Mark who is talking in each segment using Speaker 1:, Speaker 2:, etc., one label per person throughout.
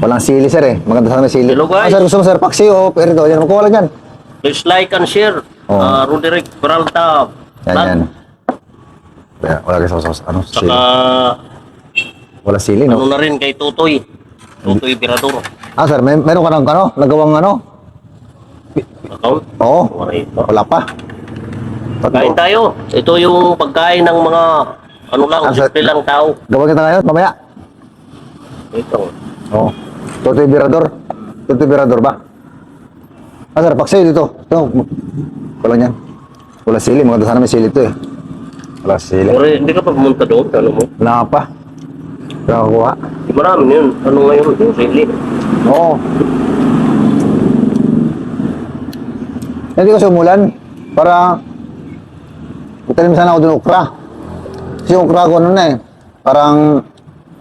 Speaker 1: Walang sili, sir eh. Maganda sana may sili.
Speaker 2: Hello, guys.
Speaker 1: Sir, gusto mo, sir? Paksi o perito? Yan, magkuha lang dyan.
Speaker 2: Please like and share.
Speaker 1: Oh.
Speaker 2: Roderick Peralta.
Speaker 1: Yan. Kaya, wala kayo sauce. Ano?
Speaker 2: Saka,
Speaker 1: Sili. Wala sili,
Speaker 2: ano
Speaker 1: no?
Speaker 2: na rin kay Tutoy. Tutoy Virador.
Speaker 1: Sir, meron ka ng ano? Nagawang ano?
Speaker 2: Account?
Speaker 1: Oo.
Speaker 2: Wala pa.
Speaker 1: Wala pa.
Speaker 2: Kain tayo. Ito yung pagkain ng mga, ano lang,
Speaker 1: Sir,
Speaker 2: simple lang tao.
Speaker 1: gawin kita ngayon, mamaya.
Speaker 2: Ito.
Speaker 1: Oo. Tutoy Virador. Tutoy Virador ba? Sir, paksi dito. Ito. Wala niyan. Wala sili. Maganda sana may sili ito eh. Wala sili.
Speaker 2: Ore, hindi ka pa pumunta doon, ano mo?
Speaker 1: Wala ka pa. Wala ka kuha.
Speaker 2: Di marami yun. Ano ngayon, yung sili.
Speaker 1: Oo. Hindi kasi umulan. Para itanim sana ako dun okra. Kasi yung okra ko ano na eh. Parang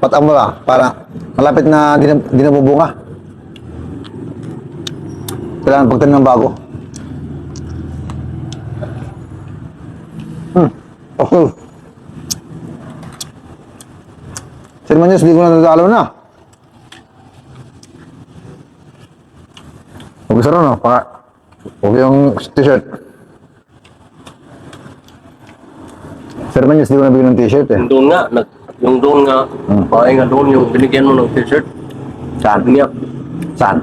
Speaker 1: patamo ba? Para malapit na di nabubunga. Kailangan pagtanim ng bago. Okay. Sir Manyos, di ko na natalo na. Huwag gusto rin, no? Huwag yung t-shirt. Sir Manyos, di ko nabigyan ng t-shirt eh.
Speaker 2: Yung doon nga, yung doon nga, pahay nga doon, yung binigyan mo ng t-shirt.
Speaker 1: Saan?
Speaker 2: Niyak.
Speaker 1: Saan?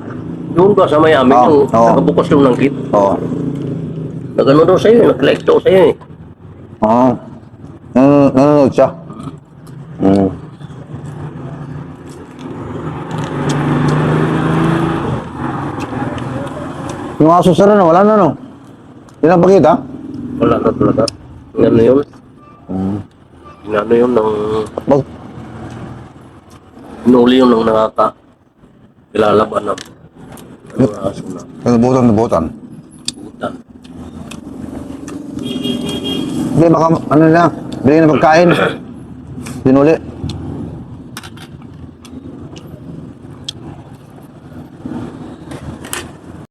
Speaker 2: Doon ba sa may amin,
Speaker 1: Oo,
Speaker 2: yung
Speaker 1: oo.
Speaker 2: nakabukas yung ng kit.
Speaker 1: Oo.
Speaker 2: Nagano daw sa'yo, nag-like daw sa'yo eh.
Speaker 1: Oo. Nanonood siya. Yung aso sir na, wala na no? Hindi na pakita?
Speaker 2: Wala na talaga. Ano yun? Ano yun ng...
Speaker 1: Bag,
Speaker 2: Inuli yun ng ilalaban ng aso na
Speaker 1: nabutan.
Speaker 2: butan.
Speaker 1: Hindi, baka ano na, bigyan ng pagkain. Dinuli.